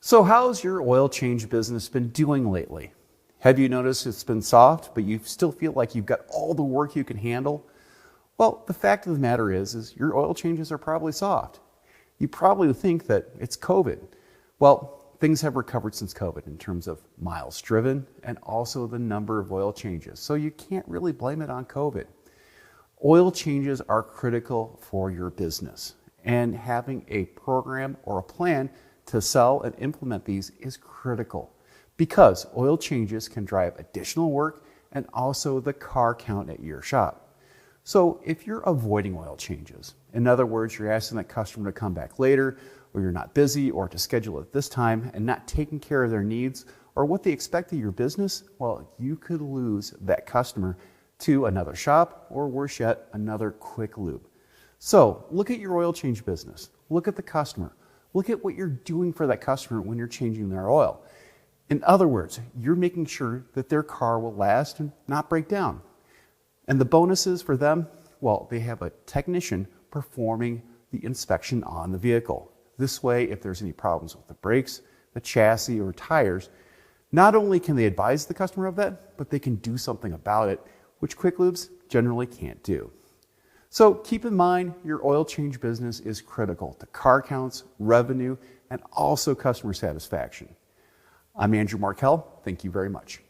So how's your oil change business been doing lately? Have you noticed it's been soft, but you still feel like you've got all the work you can handle? Well, the fact of the matter is your oil changes are probably soft. You probably think that it's COVID. Well, things have recovered since COVID in terms of miles driven and also the number of oil changes. So you can't really blame it on COVID. Oil changes are critical for your business, and having a program or a plan to sell and implement these is critical because oil changes can drive additional work and also the car count at your shop. So if you're avoiding oil changes, in other words, you're asking that customer to come back later, or you're not busy, or to schedule it this time and not taking care of their needs or what they expect of your business, well, you could lose that customer to another shop, or worse yet, another quick lube. So look at your oil change business. Look at the customer. Look at what you're doing for that customer when you're changing their oil. In other words, you're making sure that their car will last and not break down. And the bonuses for them, well, they have a technician performing the inspection on the vehicle. This way, if there's any problems with the brakes, the chassis, or tires, not only can they advise the customer of that, but they can do something about it, which quick lubes generally can't do. So keep in mind, your oil change business is critical to car counts, revenue, and also customer satisfaction. I'm Andrew Markell. Thank you very much.